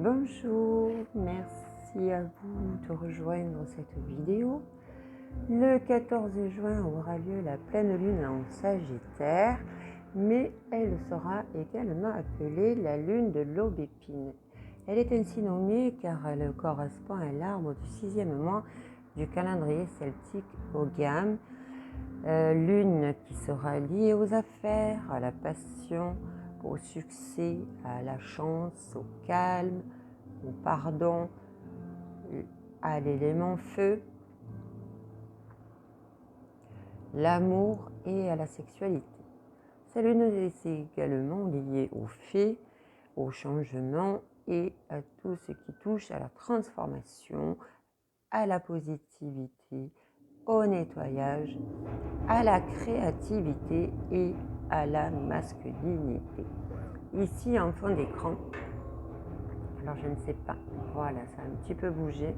Bonjour, merci à vous de rejoindre cette vidéo. Le 14 juin aura lieu la pleine lune en Sagittaire, mais elle sera également appelée la lune de l'aubépine. Elle est ainsi nommée car elle correspond à l'arbre du 6e mois du calendrier celtique Ogham. Lune qui sera liée aux affaires, à la passion, au succès, à la chance, au calme, au pardon, à l'élément feu, l'amour et à la sexualité. Cette lune est également liée aux faits, au changement et à tout ce qui touche à la transformation, à la positivité, au nettoyage, à la créativité et à la masculinité. Ici, en fond d'écran, alors je ne sais pas, voilà, ça a un petit peu bougé.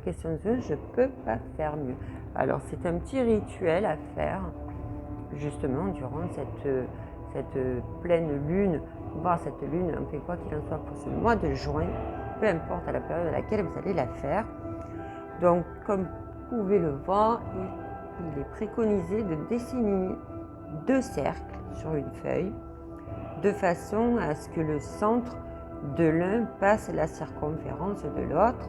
Question de jeu, je ne peux pas faire mieux. Alors c'est un petit rituel à faire, justement, durant cette pleine lune, voire cette lune, on fait quoi qu'il en soit pour ce mois de juin, peu importe à la période à laquelle vous allez la faire. Donc, comme vous pouvez le voir, il est préconisé de dessiner 2 cercles sur une feuille, de façon à ce que le centre de l'un passe la circonférence de l'autre.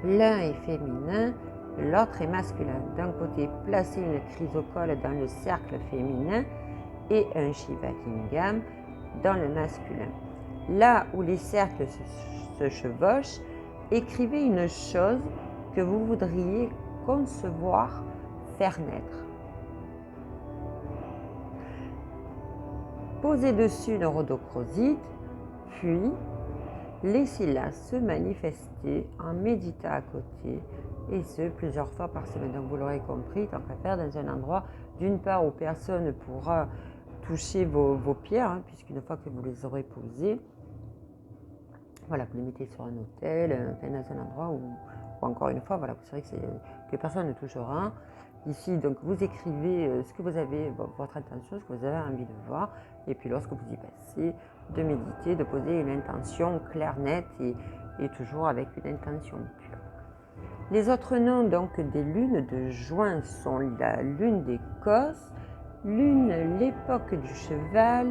L'un est féminin, l'autre est masculin. D'un côté, placez une chrysocole dans le cercle féminin et un Shiva Lingam dans le masculin. Là où les cercles se chevauchent, écrivez une chose que vous voudriez concevoir faire naître. Posez dessus une rhodochrosite, puis laissez-la se manifester en méditant à côté, et ce plusieurs fois par semaine. Donc vous l'aurez compris, tant qu'à faire dans un endroit, d'une part où personne ne pourra toucher vos pierres, puisqu'une fois que vous les aurez posées, voilà, vous les mettez sur un autel, dans un endroit où encore une fois, voilà, vous saurez que personne ne touchera. Ici, donc, vous écrivez ce que vous avez, votre intention, ce que vous avez envie de voir, et puis lorsque vous y passez, de méditer, de poser une intention claire, nette, et toujours avec une intention pure. Les autres noms donc des lunes de juin sont la lune des Cosses, lune l'époque du cheval,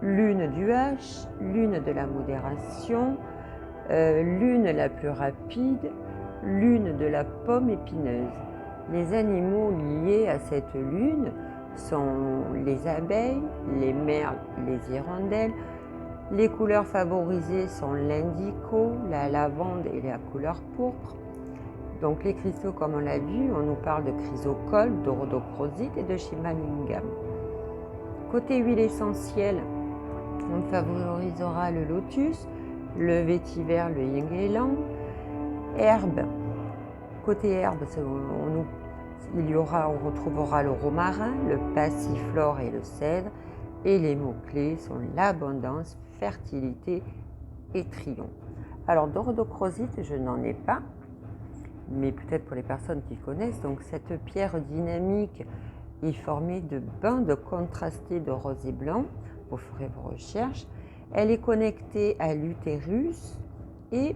lune du H, lune de la modération, lune la plus rapide, lune de la pomme épineuse. Les animaux liés à cette lune sont les abeilles, les merles, les hirondelles. Les couleurs favorisées sont l'indigo, la lavande et la couleur pourpre. Donc les cristaux, comme on l'a vu, on nous parle de chrysocole, de rhodochrosite et de Shiva Lingam. Côté huile essentielle, on favorisera le lotus, le vétiver, le yin et yang. Herbe, côté herbe, on retrouvera le romarin, le passiflore et le cèdre. Et les mots-clés sont l'abondance, fertilité et triomphe. Alors de rhodochrosite, je n'en ai pas, mais peut-être pour les personnes qui connaissent. Donc cette pierre dynamique est formée de bandes contrastées de rose et blanc. Vous ferez vos recherches. Elle est connectée à l'utérus et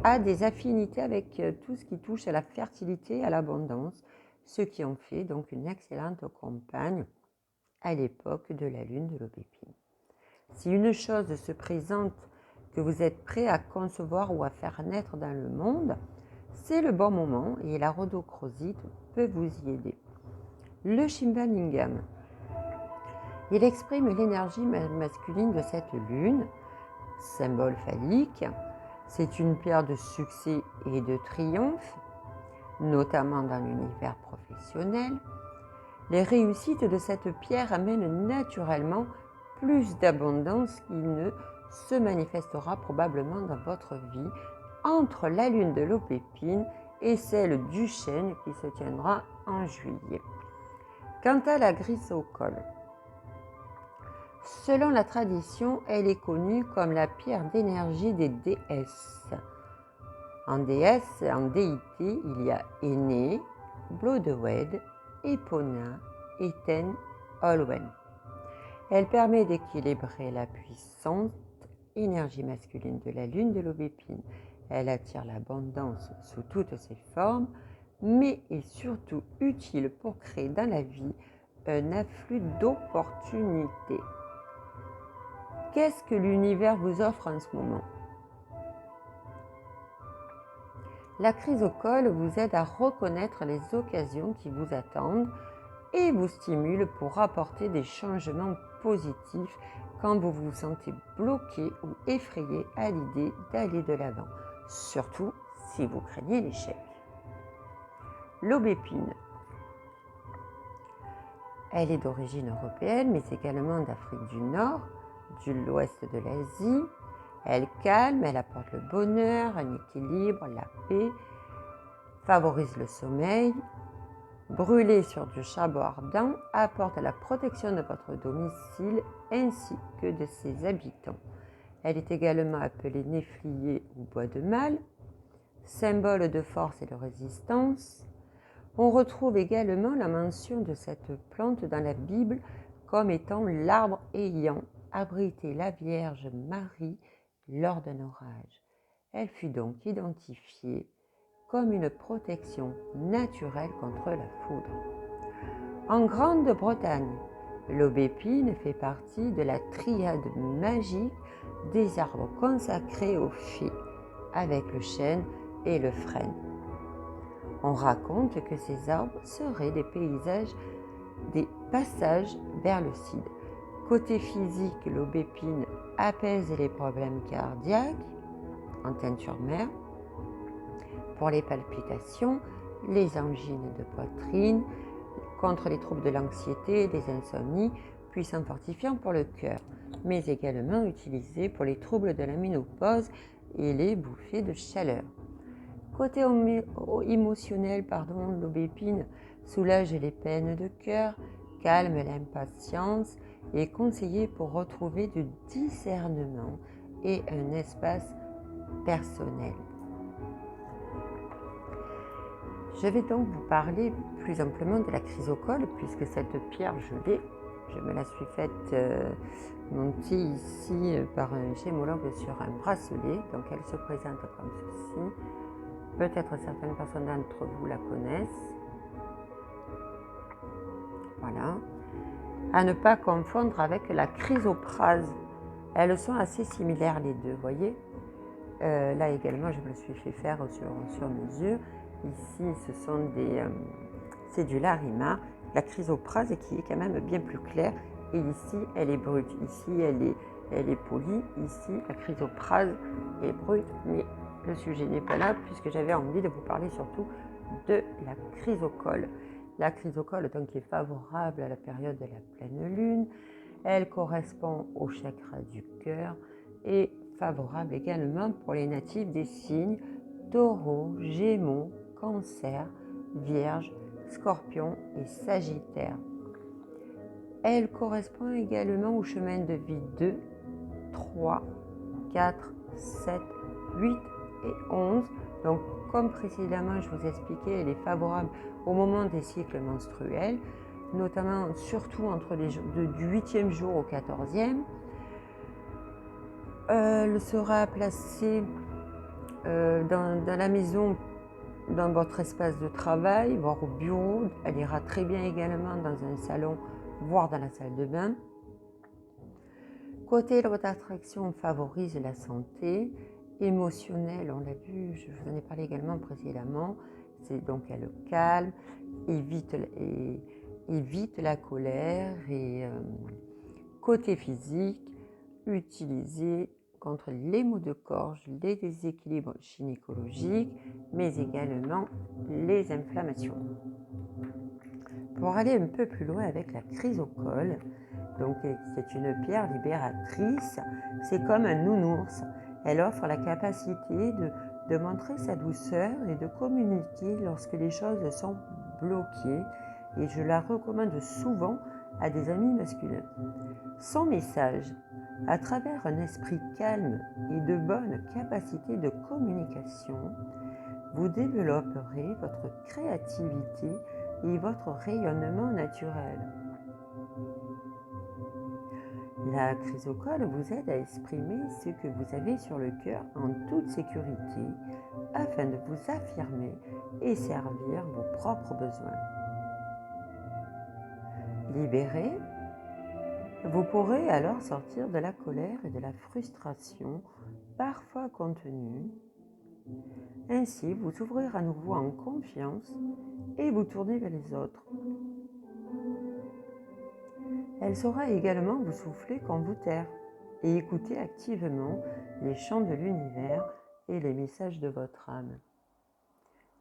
a des affinités avec tout ce qui touche à la fertilité et à l'abondance, ce qui en fait donc une excellente compagne à l'époque de la lune de l'aubépine. Si une chose se présente que vous êtes prêt à concevoir ou à faire naître dans le monde, c'est le bon moment et la rhodochrosite peut vous y aider. Le Shiva Lingam, il exprime l'énergie masculine de cette lune, symbole phallique. C'est une pierre de succès et de triomphe, notamment dans l'univers professionnel. Les réussites de cette pierre amènent naturellement plus d'abondance qui ne se manifestera probablement dans votre vie entre la lune de l'aubépine et celle du chêne qui se tiendra en juillet. Quant à la chrysocole, selon la tradition, elle est connue comme la pierre d'énergie des déesses. En déesse, en déité, il y a Énée, Blodeuwedd, Epona, Eten, Olwen. Elle permet d'équilibrer la puissance énergie masculine de la lune de l'aubépine. Elle attire l'abondance sous toutes ses formes, mais est surtout utile pour créer dans la vie un afflux d'opportunités. Qu'est-ce que l'univers vous offre en ce moment? La chrysocole vous aide à reconnaître les occasions qui vous attendent et vous stimule pour apporter des changements positifs quand vous vous sentez bloqué ou effrayé à l'idée d'aller de l'avant, surtout si vous craignez l'échec. L'aubépine. Elle est d'origine européenne, mais également d'Afrique du Nord, de l'ouest de l'Asie. Elle calme, elle apporte le bonheur, un équilibre, la paix, favorise le sommeil. Brûler sur du charbon ardent apporte la protection de votre domicile ainsi que de ses habitants. Elle est également appelée néflier ou bois de mal, symbole de force et de résistance. On retrouve également la mention de cette plante dans la Bible comme étant l'arbre ayant abrité la Vierge Marie lors d'un orage. Elle fut donc identifiée comme une protection naturelle contre la foudre. En Grande-Bretagne, l'aubépine fait partie de la triade magique des arbres consacrés aux fées, avec le chêne et le frêne. On raconte que ces arbres seraient des passages vers le cid. Côté physique, l'aubépine apaise les problèmes cardiaques en teinture mère, pour les palpitations, les angines de poitrine, contre les troubles de l'anxiété et des insomnies, puissant fortifiant pour le cœur, mais également utilisé pour les troubles de la ménopause et les bouffées de chaleur. Côté émotionnel, l'aubépine soulage les peines de cœur, calme l'impatience et est conseillé pour retrouver du discernement et un espace personnel. Je vais donc vous parler plus amplement de la chrysocole, puisque cette pierre, je me la suis faite monter ici par un gémologue sur un bracelet. Donc elle se présente comme ceci. Peut-être certaines personnes d'entre vous la connaissent. Voilà. À ne pas confondre avec la chrysoprase. Elles sont assez similaires les deux, voyez. Là également, je me le suis fait faire sur mesure. Ici, c'est du larimar, la chrysoprase qui est quand même bien plus claire. Et ici, elle est brute. Ici, elle est polie. Ici, la chrysoprase est brute. Mais le sujet n'est pas là puisque j'avais envie de vous parler surtout de la chrysocole. La chrysocole donc, est favorable à la période de la pleine lune. Elle correspond au chakra du cœur et favorable également pour les natifs des signes Taureau, Gémeaux, Cancer, Vierge, Scorpion et Sagittaire. Elle correspond également au chemin de vie 2, 3, 4, 7, 8 et 11. Donc, comme précédemment je vous expliquais, elle est favorable au moment des cycles menstruels, notamment surtout entre du 8e jour au 14e. Elle sera placée dans la maison, dans votre espace de travail, voire au bureau. Elle ira très bien également dans un salon, voire dans la salle de bain. Côté de votre attraction, favorise la santé émotionnelle, on l'a vu, je vous en ai parlé également précédemment. C'est donc elle calme, évite la colère et côté physique, utilisé contre les maux de gorge, les déséquilibres gynécologiques, mais également les inflammations. Pour aller un peu plus loin avec la chrysocole, donc c'est une pierre libératrice, c'est comme un nounours. Elle offre la capacité de montrer sa douceur et de communiquer lorsque les choses sont bloquées, et je la recommande souvent à des amis masculins. Son message: à travers un esprit calme et de bonnes capacités de communication, vous développerez votre créativité et votre rayonnement naturel. La chrysocole vous aide à exprimer ce que vous avez sur le cœur en toute sécurité afin de vous affirmer et servir vos propres besoins. Libéré, vous pourrez alors sortir de la colère et de la frustration parfois contenue. Ainsi, vous ouvrir à nouveau en confiance et vous tourner vers les autres. Elle saura également vous souffler quand vous taire et écouter activement les chants de l'univers et les messages de votre âme.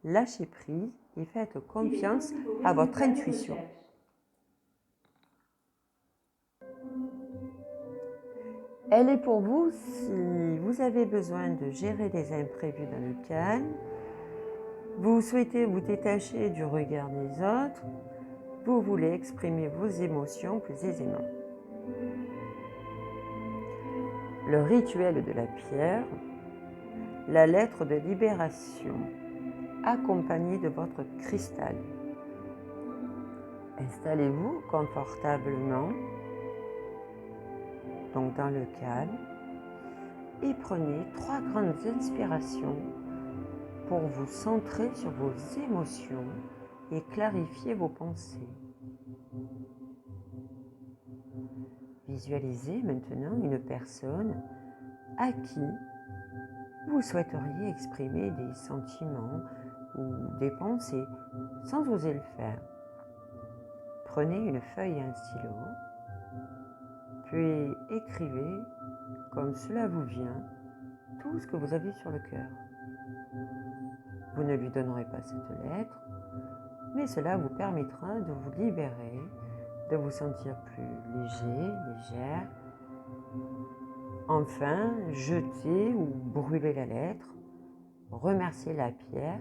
Lâchez prise et faites confiance à votre intuition. Elle est pour vous si vous avez besoin de gérer des imprévus dans le calme, vous souhaitez vous détacher du regard des autres, vous voulez exprimer vos émotions plus aisément. Le rituel de la pierre, la lettre de libération, accompagnée de votre cristal. Installez-vous confortablement, donc dans le calme, et prenez 3 grandes inspirations pour vous centrer sur vos émotions et clarifier vos pensées. Visualisez maintenant une personne à qui vous souhaiteriez exprimer des sentiments ou des pensées sans oser le faire. Prenez une feuille et un stylo, puis écrivez comme cela vous vient tout ce que vous avez sur le cœur. Vous ne lui donnerez pas cette lettre, mais cela vous permettra de vous libérer, de vous sentir plus léger, légère. Enfin, jetez ou brûlez la lettre, remerciez la pierre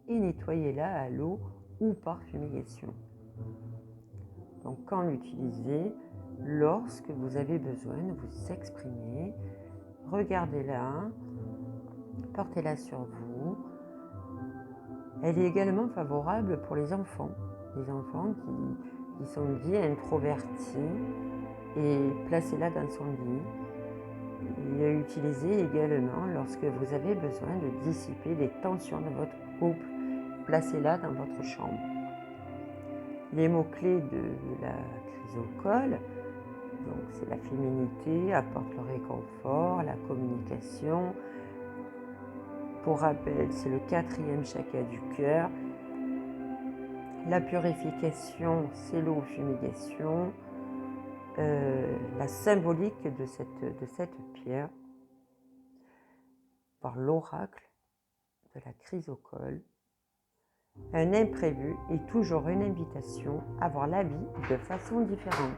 et nettoyez-la à l'eau ou par fumigation. Donc quand l'utilisez, lorsque vous avez besoin de vous exprimer, regardez-la, portez-la sur vous. Elle est également favorable pour les enfants qui sont dits introvertis, et placez-la dans son lit. Et utilisez également lorsque vous avez besoin de dissiper les tensions de votre couple, placez-la dans votre chambre. Les mots-clés de la chrysocole, donc c'est la féminité, apporte le réconfort, la communication. Pour rappel, c'est le 4e chakra du cœur. La purification, c'est l'eau fumigation. La symbolique de cette pierre, par l'oracle de la chrysocole. Un imprévu est toujours une invitation à voir la vie de façon différente.